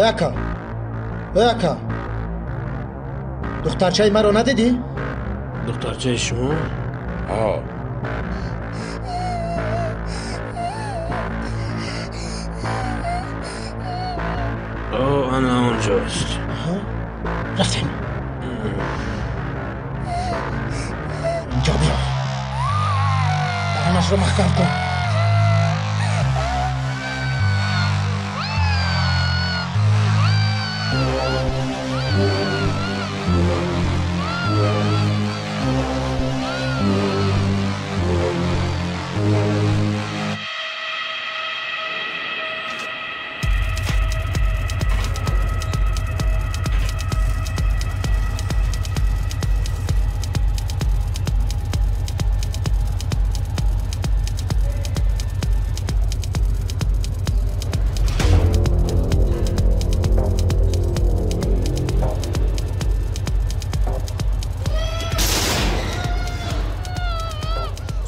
اکا اکا دخترچه مرا ندیدی؟ دخترچه شما؟ آه انا اونجاست. رفتیم. اینجا بیا. دهنش رو محکم کن.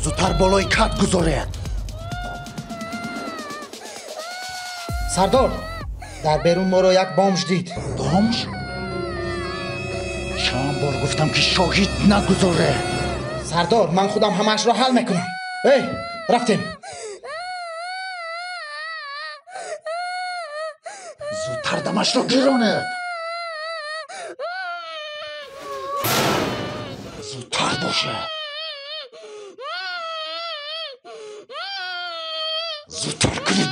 زودتر بالای کت گذارید. سردار در بیرون ما رو یک بامش دید. بامش؟ چند بار گفتم که شاهد نگذاره. سردار من خودم همش رو حل میکنم. ای رفتیم. زودتر دمش رو گیرانید. زودتر باشه. زودتر کنید.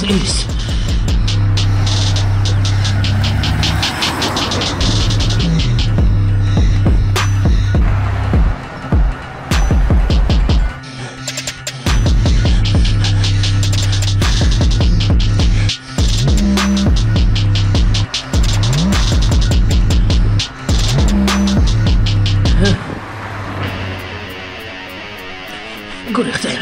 نیست. گرخته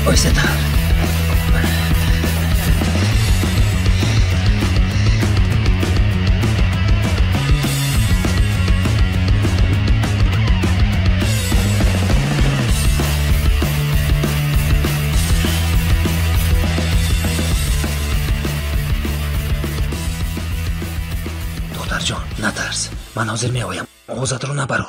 oyster. جان نترس، من حاضر می آیم. غوزت رو نبرو.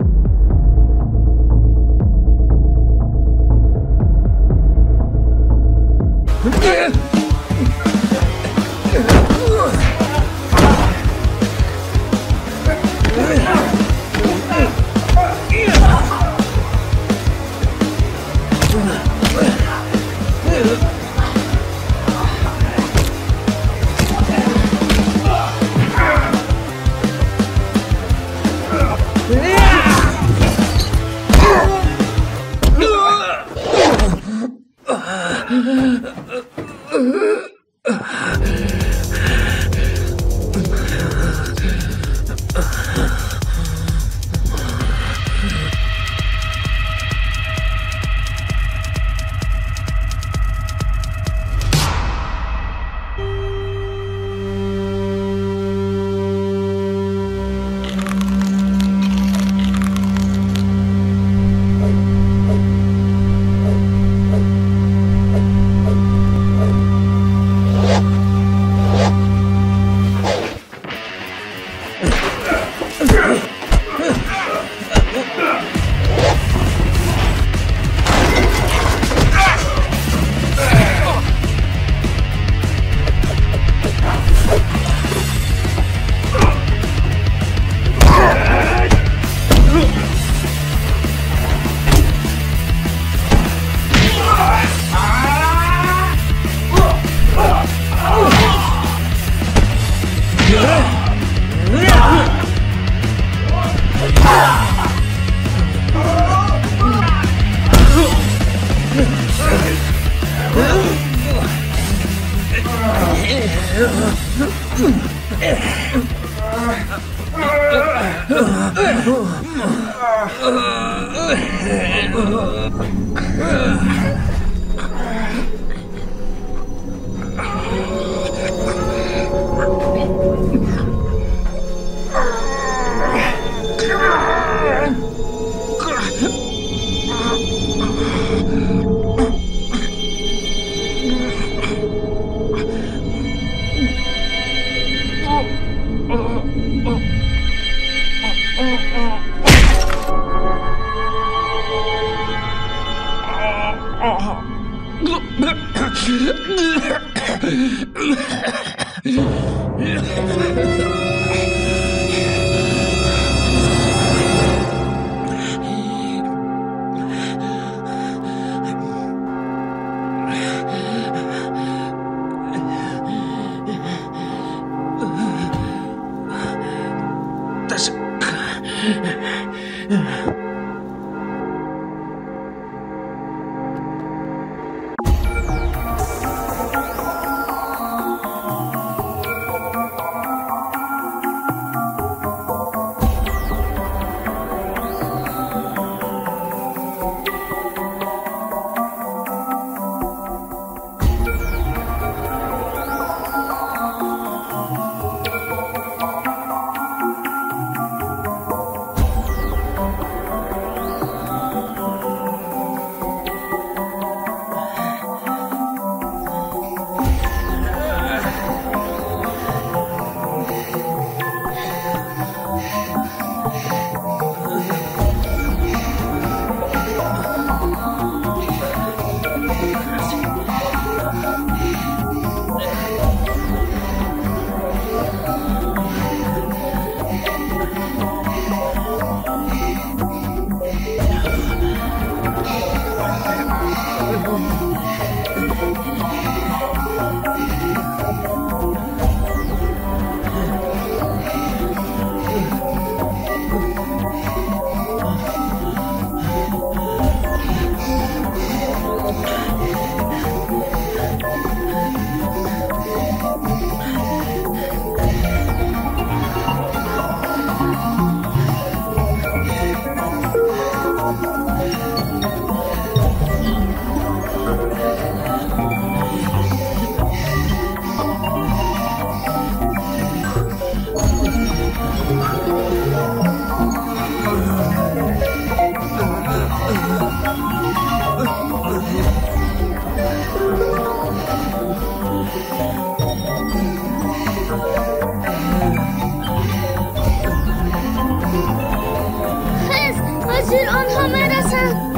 زیر آنها مرسم.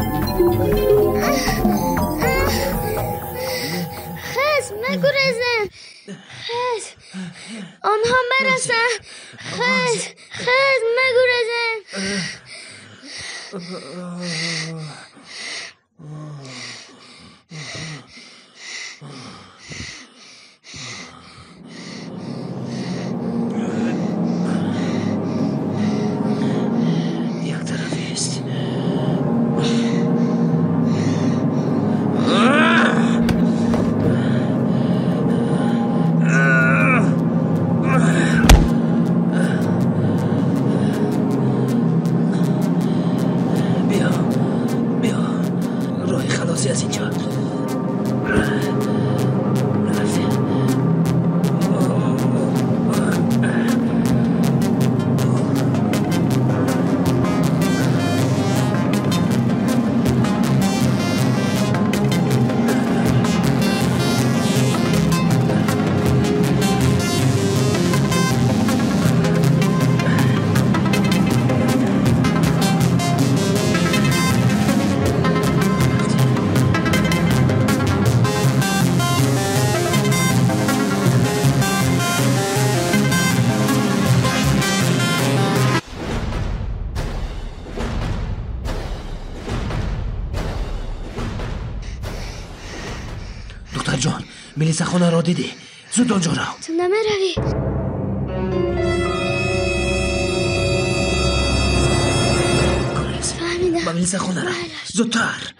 خز مگرزم. خز آنها مرسم. خز مگرزم. یک طرفی است. بیا راه خلاصی از اینجا. دختر جان ملیسا خانه را دیدی؟ زود آنجا رو. تو نمیروی. فهمیدم. با ملیسا خانه را. زودتر.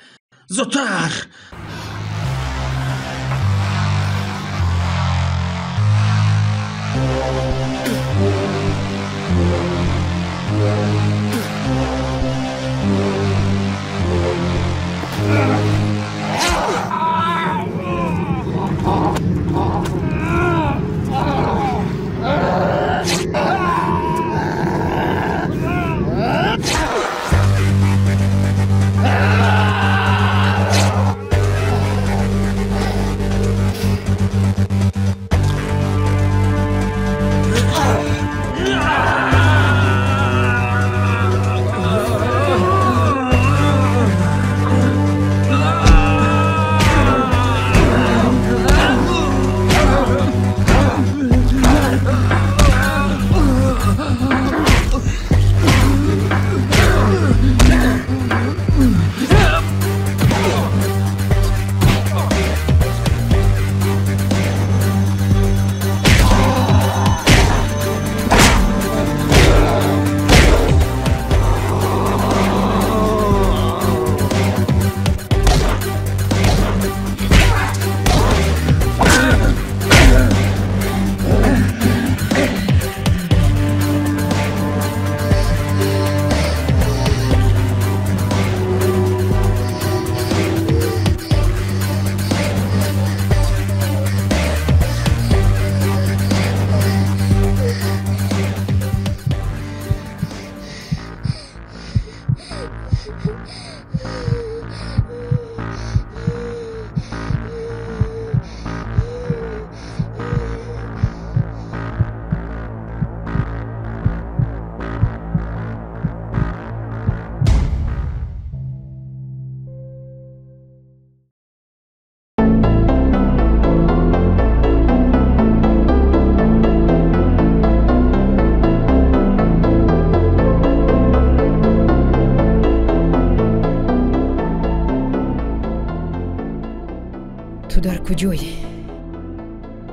تو در کجایی؟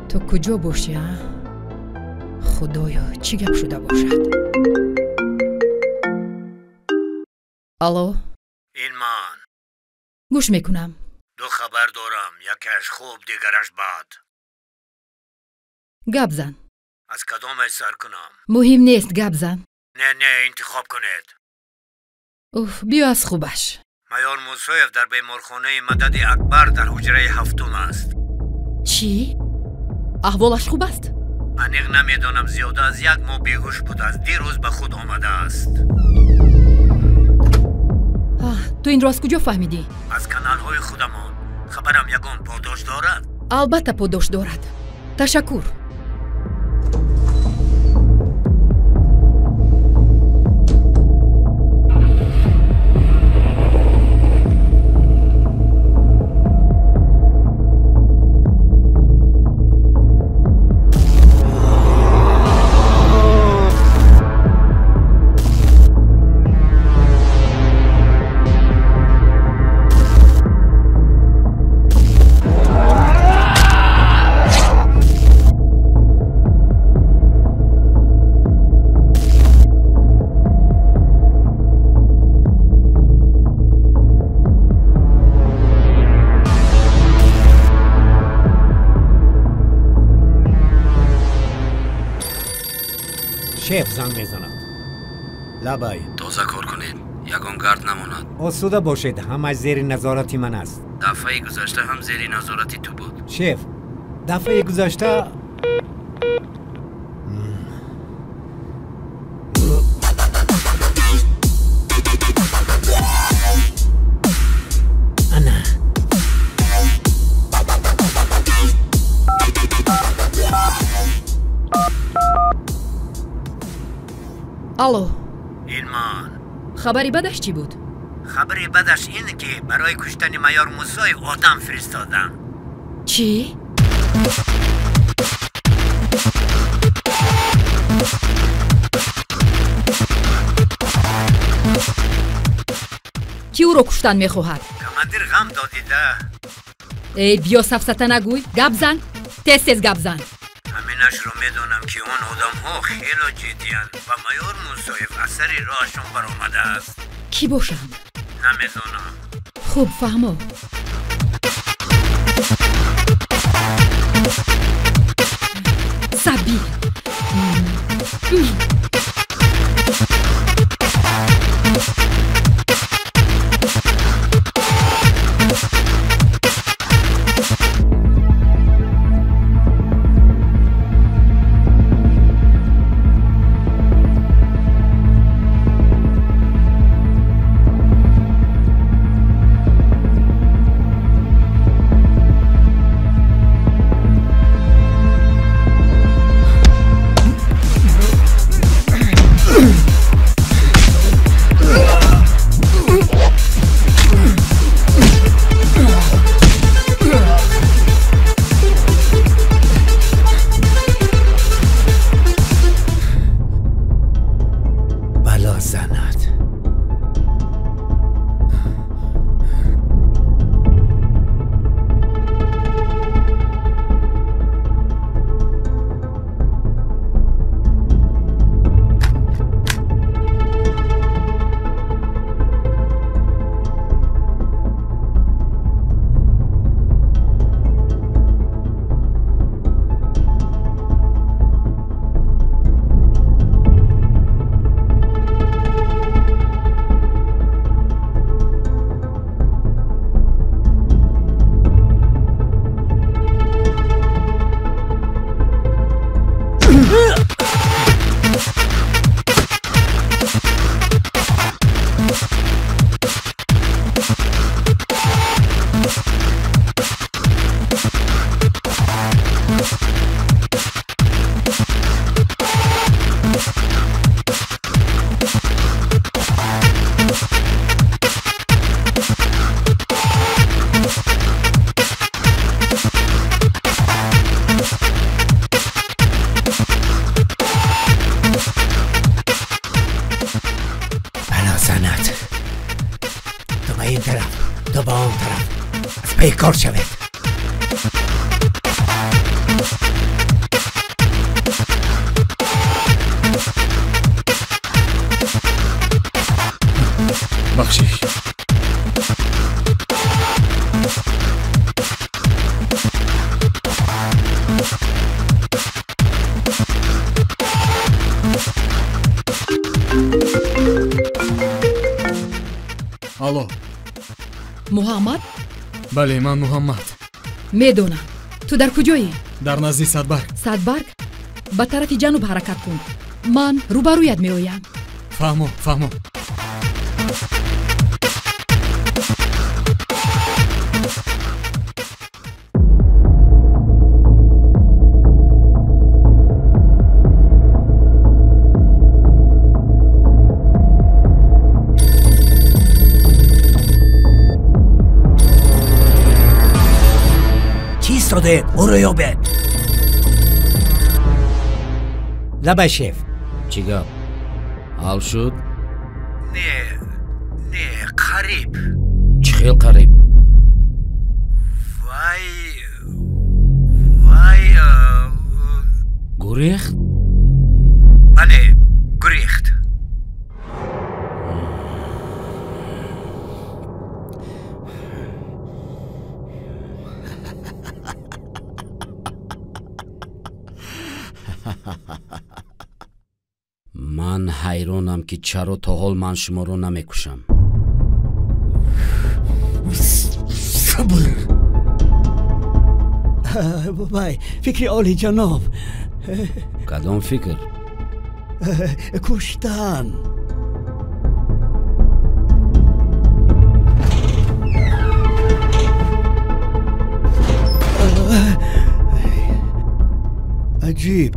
تو کجا باشی ها؟ خدایا چی گپ شده باشد؟ الو؟ این من گوش میکنم. دو خبر دارم، یکیش خوب دیگرش بد. گپ زن. از کدامش سر کنم؟ مهم نیست گپ زن. نه انتخاب کنید. اوف بیا از خوبش. مایار موسویف در بیمارخانه مدد اکبر در حجره هفتم است. چی؟ احوالش خوب است؟ انیق نمیدانم، زیاده از 1 ماه بیهوش بود است. دیروز به خود آمده است. تو این راست کجا فهمیدی؟ از کانال های خودمان. خبرم یگان پاداش دارد؟ البته پاداش دارد. تشکر. شف زنگ میزند. لبای تازه کار کنید یگان گرد نماند. آسوده باشید، همش زیر نظارتی من است. دفعه گذشته هم زیر نظارتی تو بود. شف دفعه گذشته الو ایلمان، خبری بدش چی بود؟ خبری بدش اینه که برای کشتن مایار موسای آدم فرستادن. چی؟ کی او رو کشتن میخواهد؟ کماندیر غم دادیده. ای بیا سفسطه نگوی، گپ زن، تیز تیز گپ زن. همینش رو میدونم که اون آدم ها خیلی جدیان و مایار موسای اثری راهشون برآمده است. کی باشند؟ نمیدونم. خوب فهمو. سبیل این طرف تا با آن طرف از پی کار شود. بخشش الو محمد؟ بله من محمد. میدونم. تو در کجایی؟ در نزدیک صدبرگ. صدبرگ؟ به طرف جنوب حرکت کن. من روبرویت میآیم. فهمو. شده او رو یابه. لبه شف چی گپ؟ حال شد؟ نه قریب. چی خیل قریب؟ وای گریخت؟ بله گریخت. من حیرانم که چرا تا حال من شما رو نمیکشم. صبر. وای فکر عالی جناب. کدام فکر؟ کشتن. عجیب،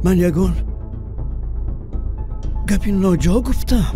من یگان گپی ناجا گفتم.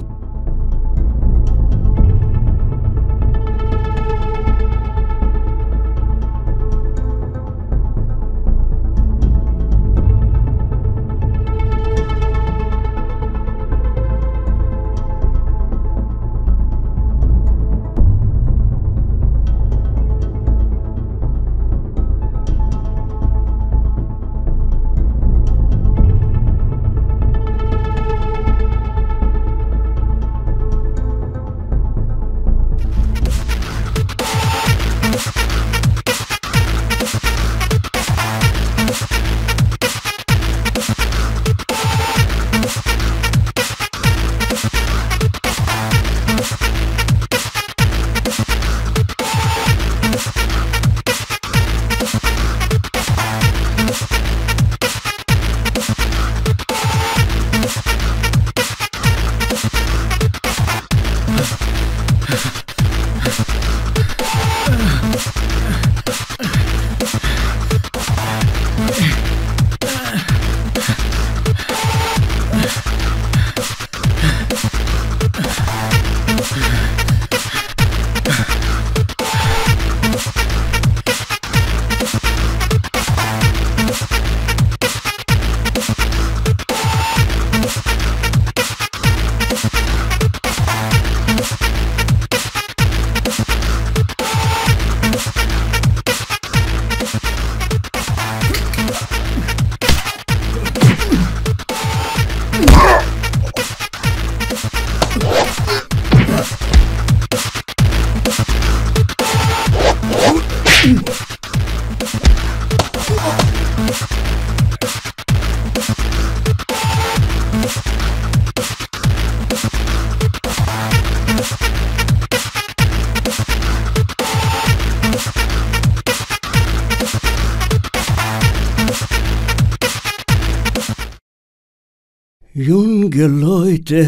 Junge Leute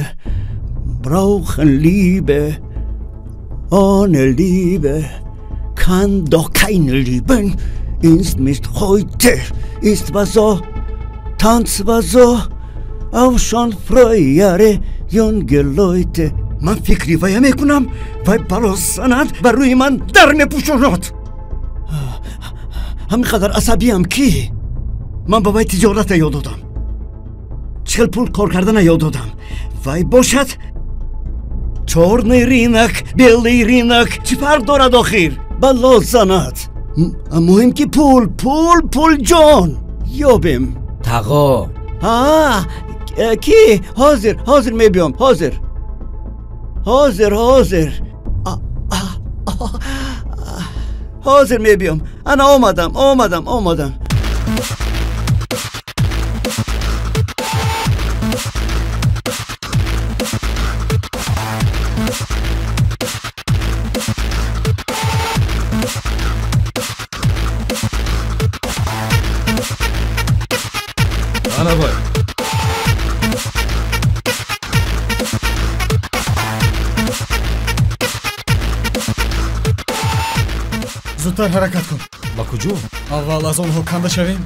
brauchen Liebe. Ohne Liebe kann doch keine lieben. Ist nicht heute, ist was so, Tanz war so, auch schon früher. Junge Leute, من فکری وای میکنم وای بالا سند و روی من در میپوشوند. همینقدر عصبیم کی؟ من با وای تجارت یاد دادم، 40 پول کار کردن یاد دادم. وای باشد چرنی رینک بیلی رینک چی فرق دارد آخر؟ بالا سند مهم که پول جان یابیم. تقا کی؟ حاضر میبیم. حاضر میبیم. انا آمدم. انا باید زودتر حرکت کن. با کجا؟ اول از آنها کنده شویم.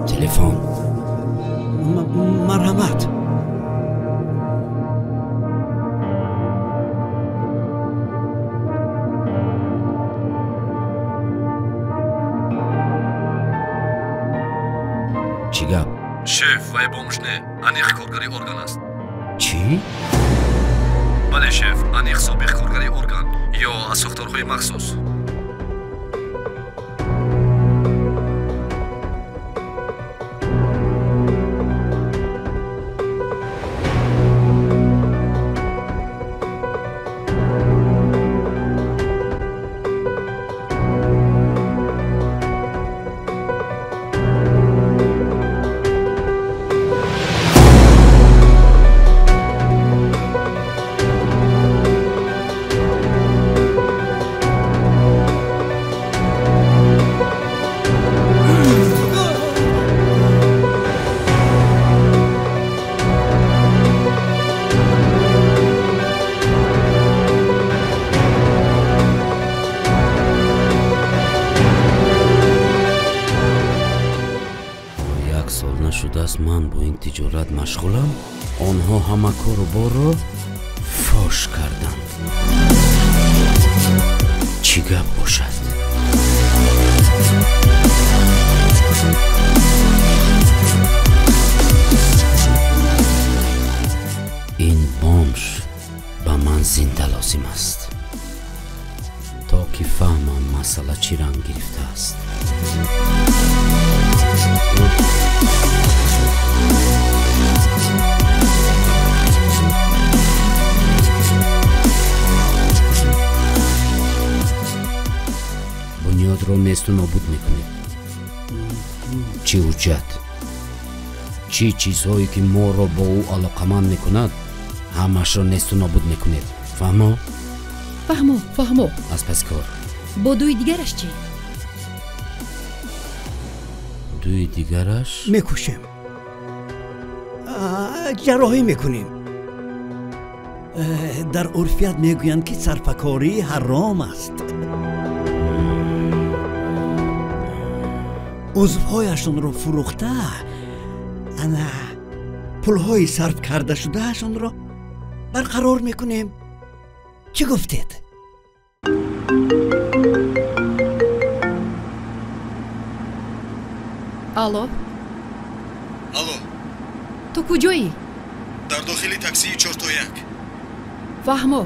تلفن. مرحمت. چی گپ؟ شف وای بومشنه انیخ کارگری ارگان است. چی؟ بله شف انیخ سابق کارگری ارگان یا از ساختارهای مخصوص. شده است من با این تجارت مشغولم. آنها همه کار و بار را فاش کردند. چی گپ باشد؟ این بامش به من زنده لازم است تا که فهمم مسئله چی رنگ گرفته است. بنیاد را نیست و نابود میکنید. چی حجت؟ چی چیزهایی که ما را با او علاقمند میکند همش را نیست و نابود میکنید. فهمو؟ فهمو. از پس کار. با دوی دیگرش چی؟ دوی دیگرش؟ میکشیم، جراحی میکنیم. در عرفیت میگویند که سرپکاری حرام است. عضوهایشون رو فروخته، پولهای صرف کرده شدهشون رو برقرار میکنیم. چی گفتید؟ الو الو تو کجایی؟ در داخل تاکسی 4 تا 1. فهمو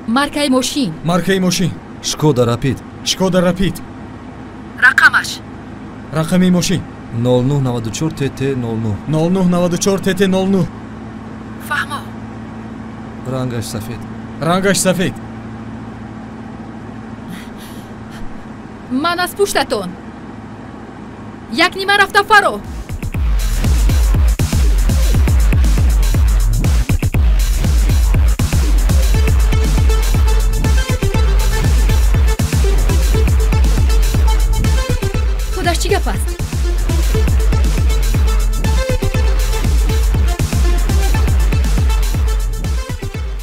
مارکای ماشین شکودا رپید رقمش رقمی ماشین 0994 tt 09 tt 09. فهمو رنگش سفید. من از پشتتون یک نیمه رفتم فرو. خودش چی گپ است؟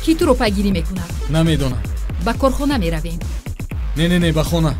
کی تو رو پیگیری میکنه؟ نمیدونم. با کارخانه میرویم. نه با خانه.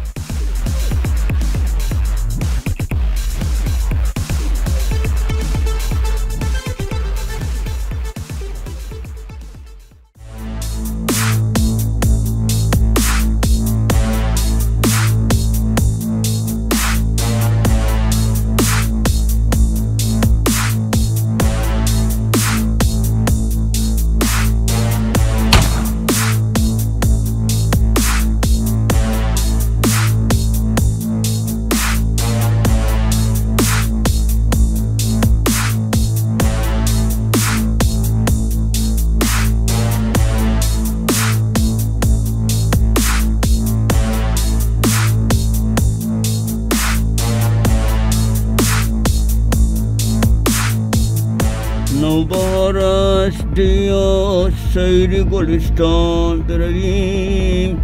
نوبارش دیا سیر گلستان برویم،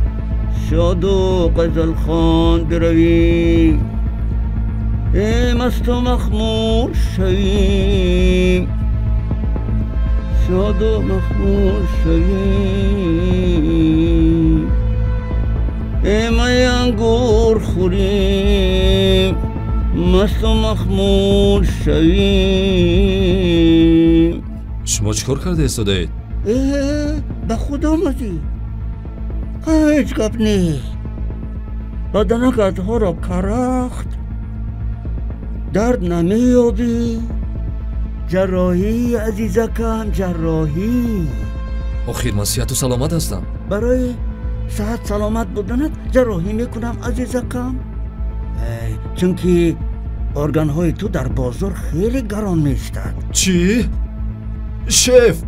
شاد و غزل خوان برویم، ای مست و مخمور شویم، شاد و مخمور شویم، ای می انگور خوریم، مست و مخمور شویم. شما چیکار کرده ایستادید؟ به خود آمدی؟ هیچ گپ نیست. بدنکت ها را کرخت، درد نمیابی؟ جراحی عزیزکم، جراحی. آخر من صحت و سلامت هستم. برای صحت سلامت بودنت جراحی میکنم عزیزکم. چون که ارگان های تو در بازار خیلی گران میستد. چی؟ شف!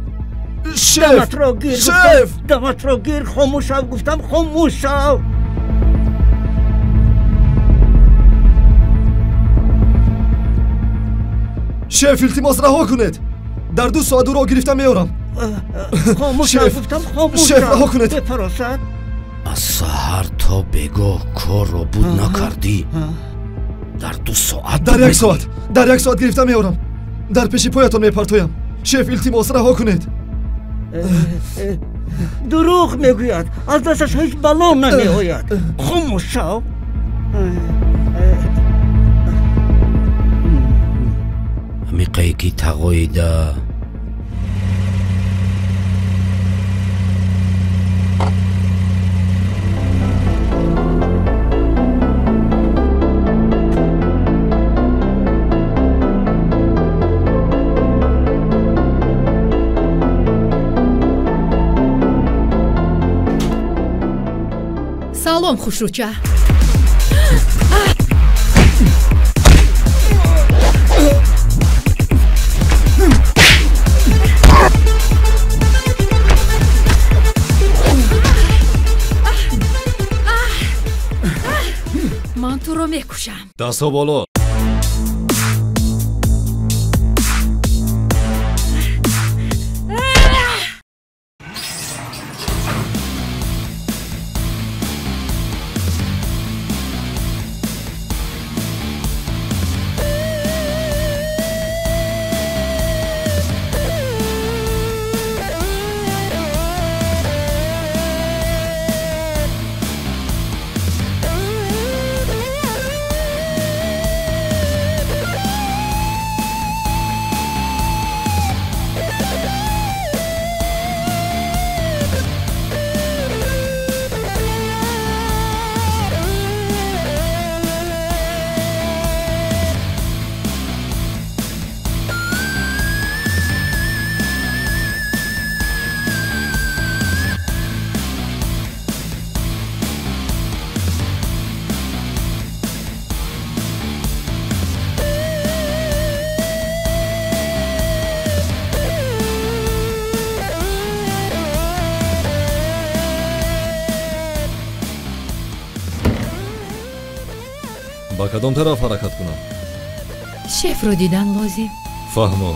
دمت را گیر گفتم، دمت را گیر. خاموش شو گفتم، خاموش شو. شف التماس رها کنید. در 2 ساعت او را گرفتم میارم. خاموش شو گفتم، خاموش شو. شف رها کنید. بفرست. از سحر تا بگاه کار را بود نکردی. در 2 ساعت در 1 ساعت در 1 ساعت گرفتم میارم. در پیش پایتان میپرتویم. شف التماس رها کنید. دروغ میگوید، از دستش هیچ بلا نمیآید. خاموش شو. همی قیقی تقایده. سلام خوشروچه. من تو رو میکشم. دستا بالا. با کدام طرف حرکت کنم؟ شف رو دیدن لازم. فهمو.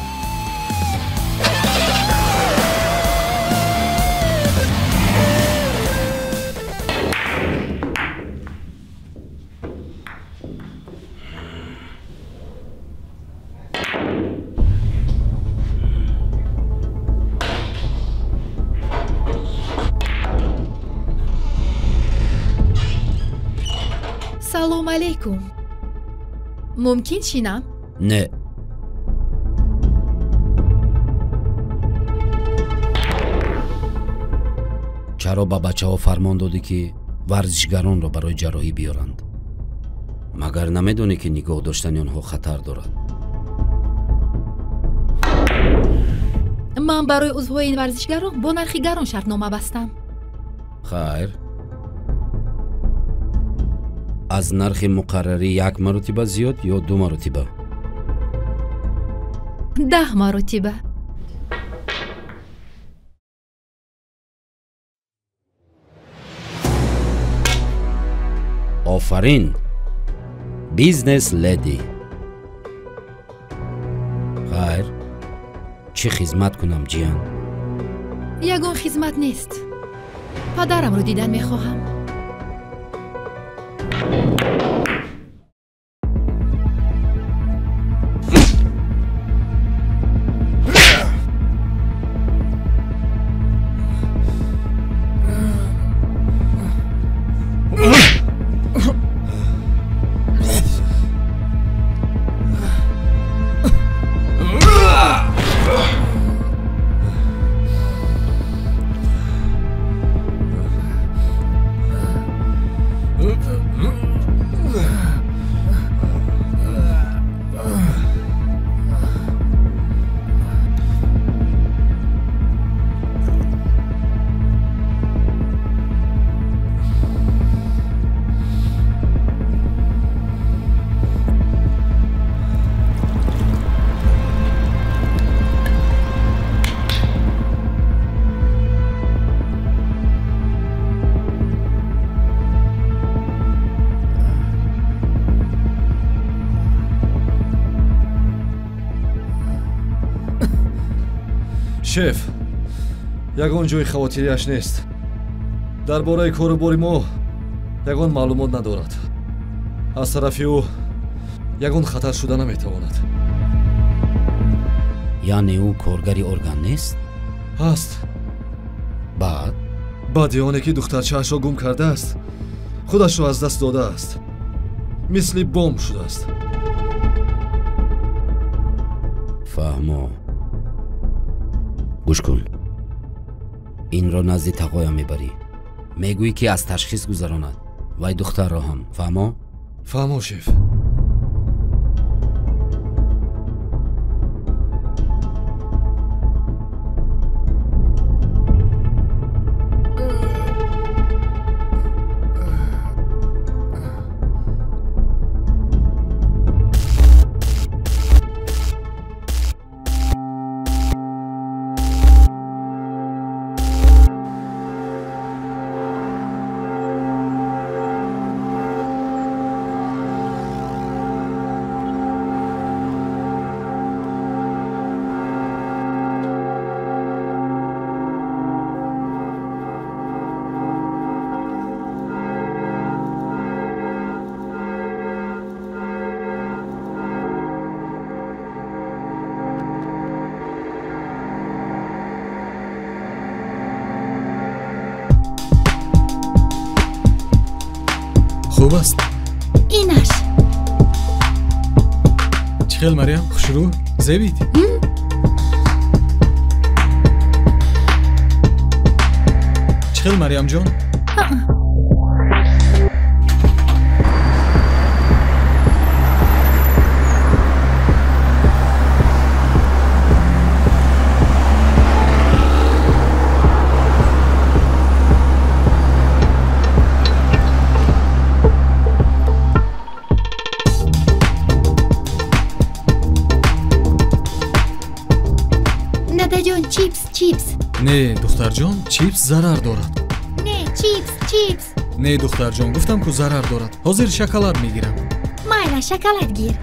سلام علیکم. ممکن شینم؟ نه. چرا با بچه ها فرمان دادی که ورزشگران را برای جراحی بیارند؟ مگر نمیدونی که نگاه داشتن آنها خطر دارد؟ من برای عضوهای این ورزشگران با نرخی گران شرطنامه بستم. خیر. از نرخ مقرری 1 مرتبه زیاد یا 2 مرتبه؟ 10 مرتبه. آفرین بیزنس لیدی. خیر چی خدمت کنم جیان؟ یگان خدمت نیست. پدرم رو دیدن میخواهم. шеф, ягон ҷои хавотириаш нест. дар бораи корубори мо ягон маълумот надорад. аз тарафи ӯ ягон хатар шуда наметавонад. яъне ӯ коргари орган нест? ҳаст. баъд баъди оне ки духтарчаашро гум кардааст, худашро аз даст додааст. мисли бомб шудааст. фаҳмо. гӯш кун. инро назди тағоя мебарӣ. мегӯӣ ки аз ташхис гузаронад. вай духтарро ҳам. фаҳмо? фаҳмо, шеф. خوب است. اینش چی خیل مریم؟ خوشرو؟ زیبید؟ چی خیل مریم جان؟ چیپس. نه دختر جان، چیپس ضرر دارد. نه چیپس. نه دختر جان، گفتم که ضرر دارد. حاضر شکلات میگیرم. مایلا شکلات گیر.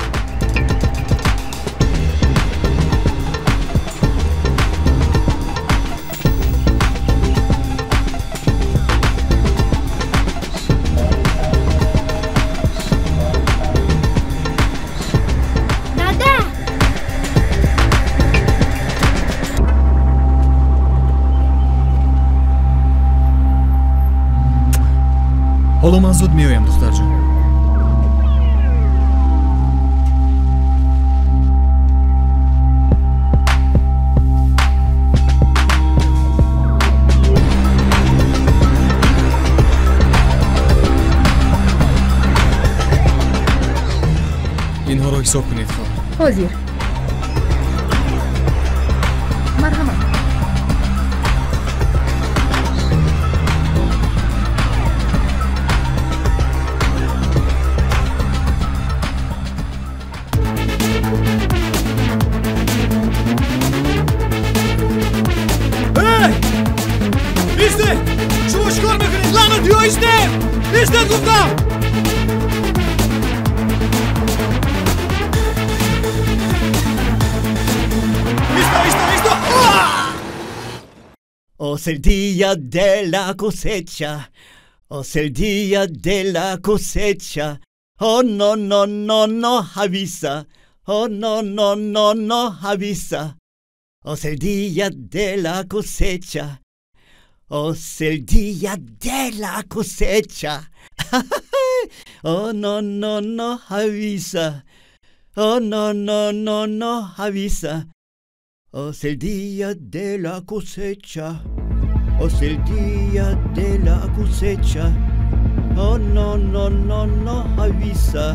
حالا من زود میایم دختر جان. اینها رو حساب کنید خواهم. حاضر. مرحبا. شما چیکار میکنید؟ لعنت یا ایسته گفتم. ایسته. Es el día de la cosecha. Es el día de la cosecha. Oh no, avisa. Oh no, avisa. Es el día de la cosecha. Es el día de la cosecha. Oh no, avisa. Oh no, avisa. Es el día de la cosecha. Es el día de la cosecha. Oh no, avisa.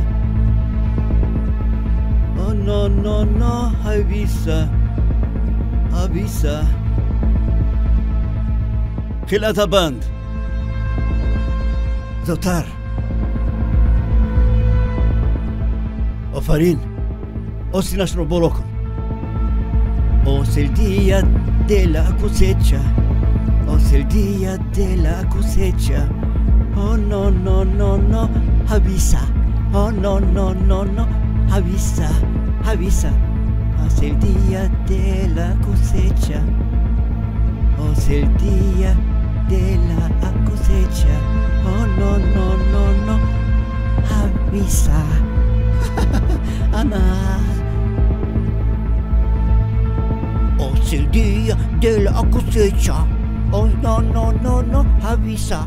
Oh no, avisa. Avisa. خیلتا بند. زودتر. آفرین. آستینش رو بالا کن. Es el día de la cosecha. Es el día de la cosecha. Oh no, avisa. Oh no, avisa. Es el día de la cosecha. es el día de la cosecha. Oh, no, no, no, no. Avisa. Ana. Es el día de la cosecha. Oh, no, no, no, no. Avisa.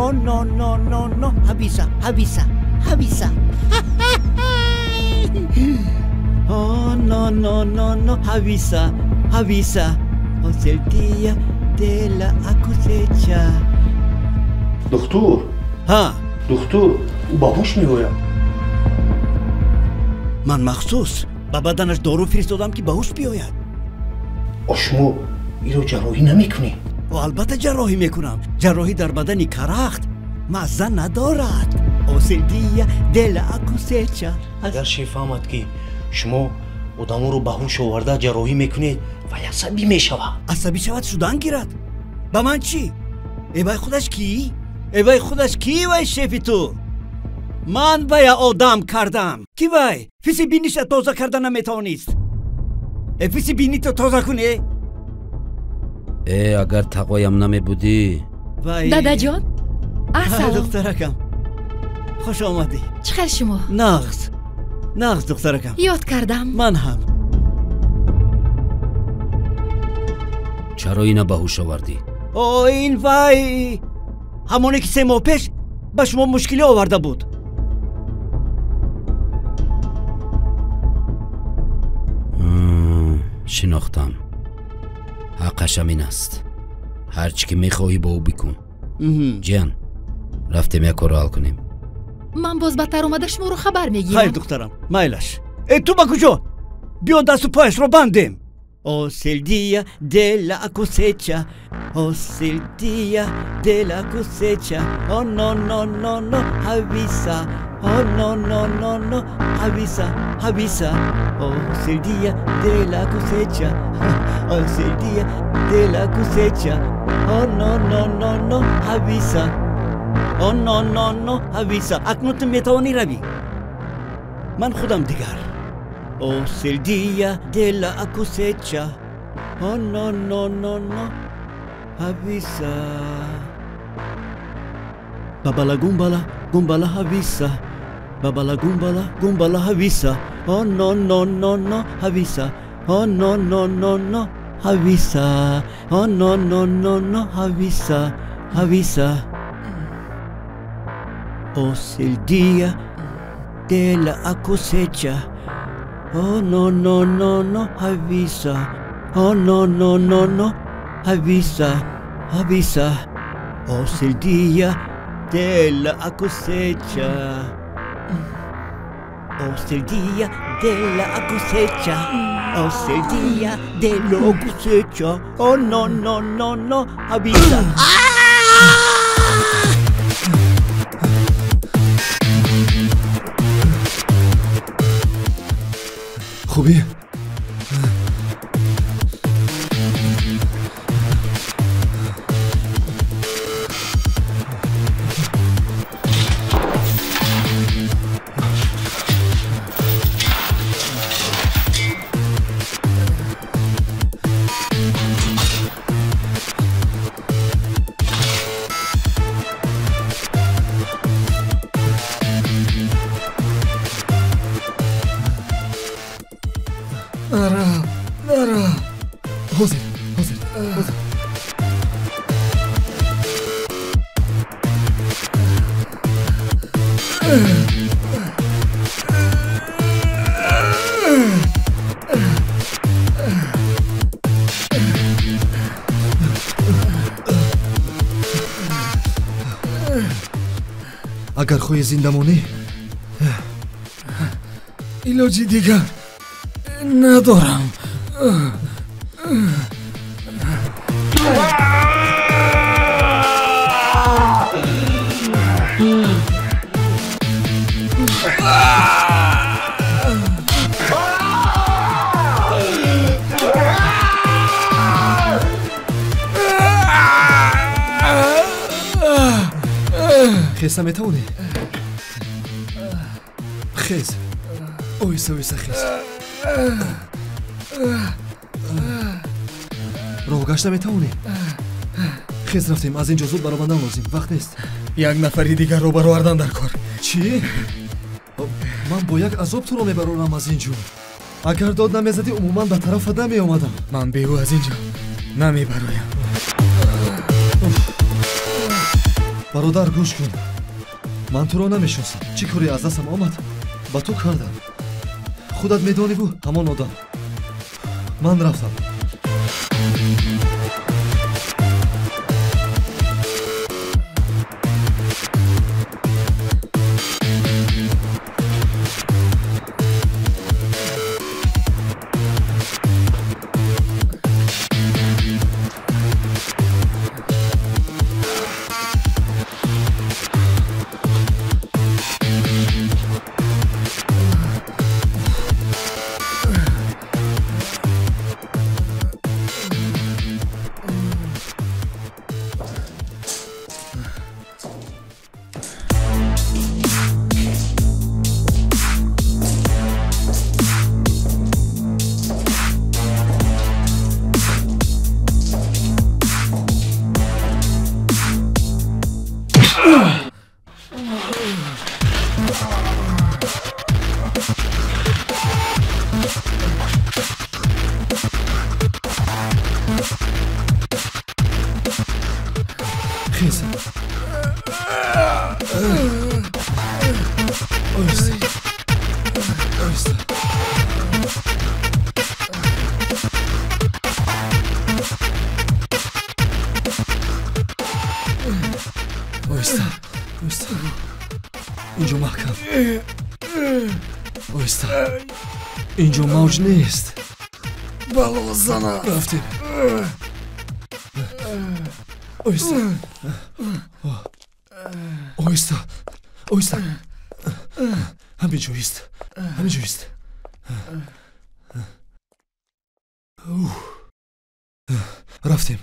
Oh, no, no, no, no. Avisa, avisa, avisa. Oh, no, no, no, no. Avisa, avisa. Es el día de la cosecha. دکتر ها دکتر او باهوش میگوید من مخصوص با بدنش دارو فرستادم که باهوش بیاید شما اینو جراحی نمیکنی؟ و البته جراحی میکنم جراحی در بدنی کرخت مزه ندارد اوسیدیا دل اکوسچا اگر شیف آمد که شما آدمو رو باهوش آورده جراحی میکنید و عصبی میشود عصبی شود شدن گیرد با من چی؟ ایوای خودش کی؟ ایوای خودش کی وای شیفی تو؟ من وای آدم کردم کی وای؟ فیسی بینیش تازه کردن نمیتوانیست فیسی بینی تو تازه کنی؟ اگر تقویم نمی بودی دادا جان سلام دخترکم خوش آمدی چخیر شما؟ نغز دخترکم یاد کردم من هم چرا اینو باهوش آوردی؟ این وای همونه که 3 ماه پیش به شما مشکلی آورده بود شناختم حقشم این است هرچی که میخواهی با او بکن جان رفتیم یک کار حل کنیم من باز بدتر اومده شما رو خبر میگیرم خیر دخترم مایلش تو با کجا بیا دست و پایش رو بندیم Es el día de la cosecha, es el día de la cosecha. Oh no no no no, avisa. Oh no no no no, avisa, avisa. Oh, es el día de la cosecha. Oh, es el día de la cosecha. Oh no no no no, avisa. Oh no no no, avisa. اکنون میتوانی روی. من خودم دیگر. Es el día de la cosecha. Oh no no no no. Avisa. Babala gumbala avisa. Babala gumbala avisa. Oh no no no no avisa. Oh no no no no avisa. Oh no no no no avisa. Avisa. Es el día de la cosecha. Oh no no no no avisa. Oh no no no no avisa. Avisa. Es el día de la cosecha. Es el día de la cosecha. Es el día de la cosecha. Oh no no no no avisa. خوبی؟ حاضر اگر خوی زنده مونی ایلاجی دیگر ندارم خیز نمیتونی خیز اویسه خیز роҳ гашта метавонӣ? хез рафтем, аз ин ҷо зуд баромадан лозим, вақт нест. як нафари дигарро баровардан дар кор. чӣ? ман бо як азоб туро мебарорам аз ин ҷо. агар дод намезадӣ умуман ба тарафат намеомадам. ман беҳу аз ин ҷо намебароям. бародар гӯш кун, ман туро намешиносам. чӣ коре аз дастам омад ба ту кардам. худат медониву ҳамон одам. ман рафтам. اینجا محکم. اویستا. اینجا موج نیست. بالا زنه. رفتیم. اویستا. اویستا. اویستا. همینجا ایست. همینجا ایست. رفتیم.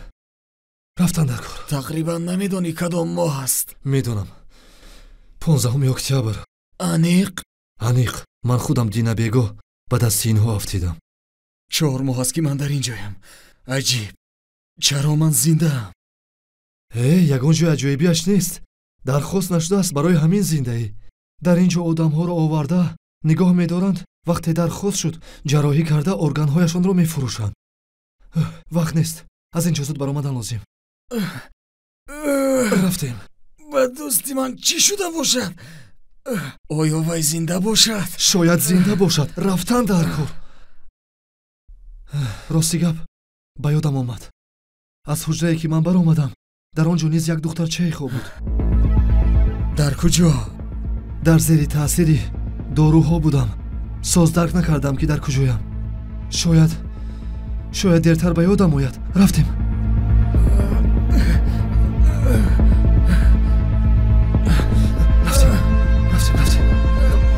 رفتن در کار. تقریبا نمیدونی کدام ماه هست. میدونم. 15 اکتبر. انیق. من خودم دینا بیگو بعد از سینها افتیدم. 4 ماه است که من در اینجایم. عجیب. چرا من زنده ام؟ یگان جای عجایبیش نیست. درخواست نشده است برای همین زنده ای. در اینجا آدم ها رو آورده نگاه میدارند. وقتی درخواست شد جراحی کرده ارگان هایشان رو میفروشند. وقت نیست. از اینجا زود برآمدن لازم. رفتیم. با دوستی من چی شده باشد؟ آیا وای زنده باشد؟ شاید زنده باشد. رفتن در کار. راستی گپ با یادم آمد. از حجره که من برآمدم در آنجا نیز یک دخترچه خواب بود. در کجا؟ در زیر تأثیری داروها بودم. ساز درک نکردم که در کجایم. شاید دیرتر به یادم آید. رفتیم.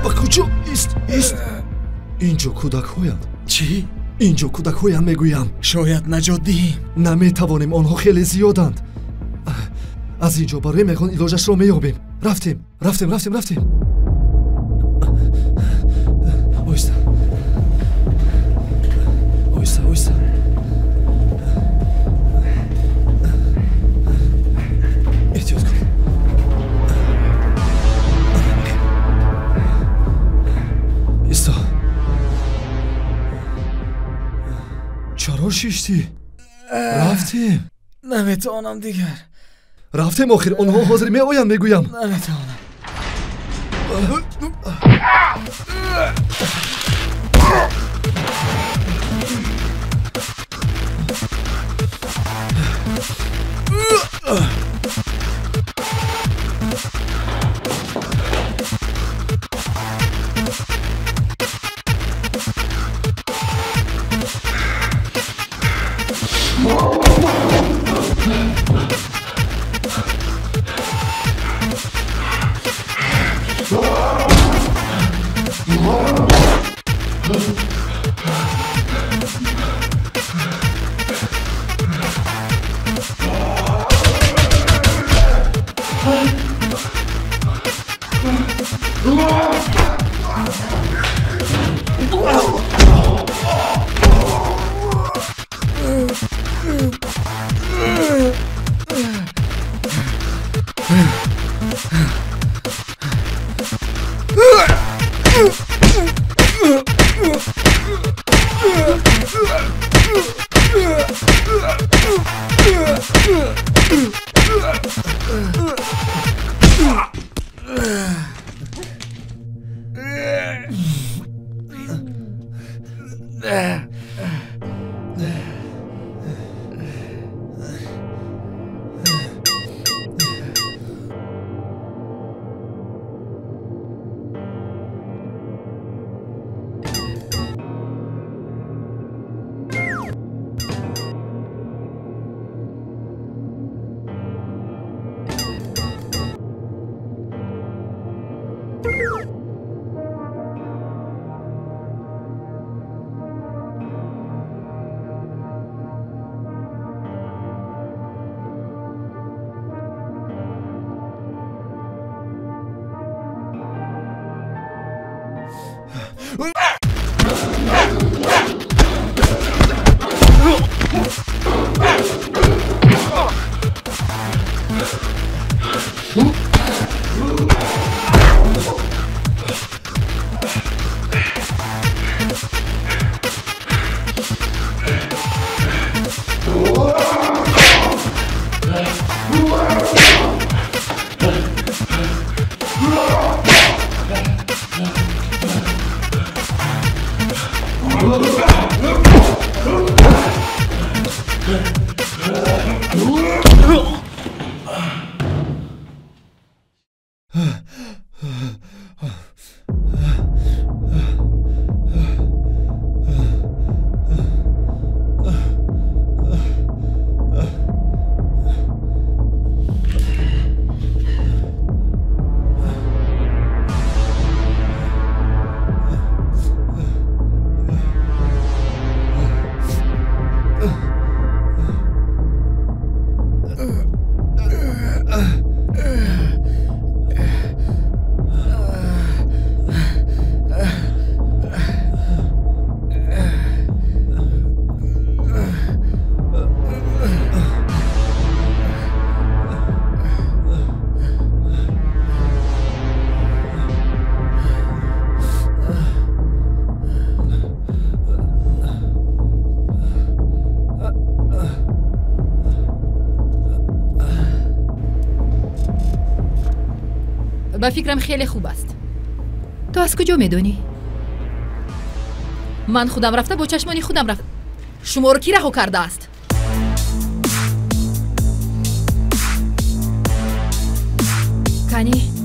با کجا؟ ایست. اینجا کودک هایند. چی؟ اینجا کودک هایند میگویم. شاید نجات دهیم. نمیتوانیم، آنها خیلی زیادند. از اینجا برای میخوان علاجش را میابیم. رفتیم. اویستا. احتیاط کن. ایستا. چرا شیشتی؟ رفتیم. نمیتوانم دیگر. رفتیم آخر. آنها حاضر می آیند میگویم. نمیتوانم. با فکرم خیلی خوب است. تو از کجا میدونی؟ من خودم رفته با چشمانی خودم رفته. شما رو کی رها کرده است؟ کنی؟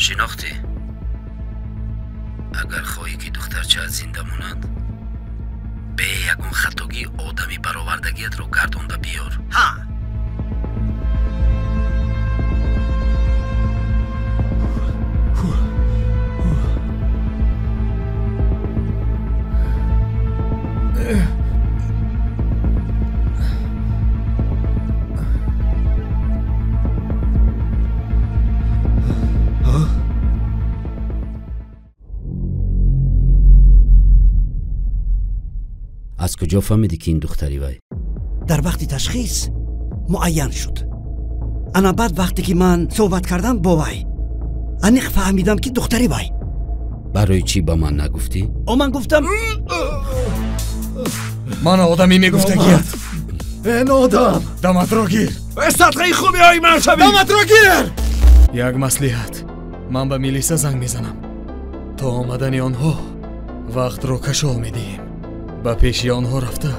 шинохтӣ агар хоҳӣ ки духтарчаат зинда монад бе ягон хатогӣ одами баровардагиятро гардонда биёр. ҳа. аз куҷо фаҳмидӣ ки ин духтари вай? дар вақти ташхис муайян шуд. ана баъд вақте ки ман суҳбат кардам бо вай аниқ фаҳмидам ки духтари вай. барои чӣ ба ман нагуфтӣ? ман гуфтам ман одами мегуфтагият. эн одам даматро гир. садқаи хубиҳои ман шавӣ. даматро гир. як маслиҳат. ман ба милиса занг мезанам. то омадани онҳо вақтро кашол медиҳем. ба пеши онҳо рафта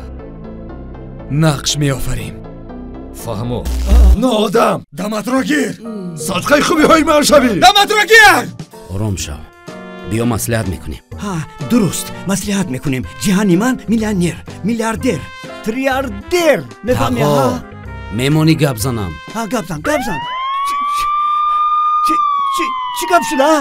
нақш меофарем. фаҳмо. нодам. даматро гир. садқаи хубиҳои ман шавӣ. даматро гир. ором шав. биё маслиҳат мекунем. ҳа дуруст маслиҳат мекунем. ҷиҳани ман миллионер, миллиардер, триардер мефаҳмӣ? мемонӣ гап занам. гап зан. чӣ гап шуда?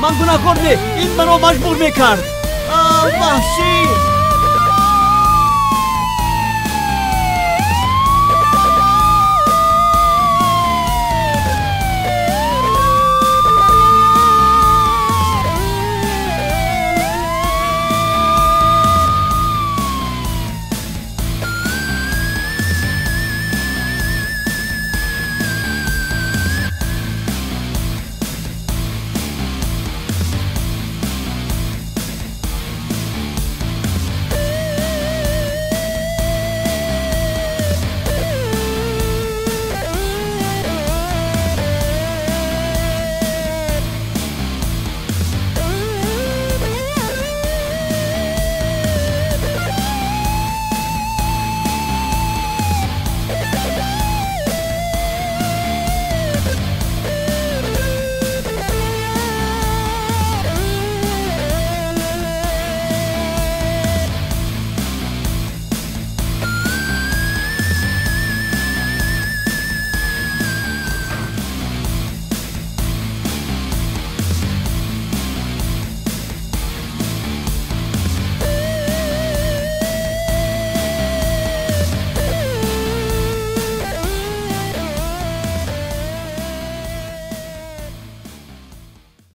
من گناهکار نه. این منو مجبور میکرد. وحشی.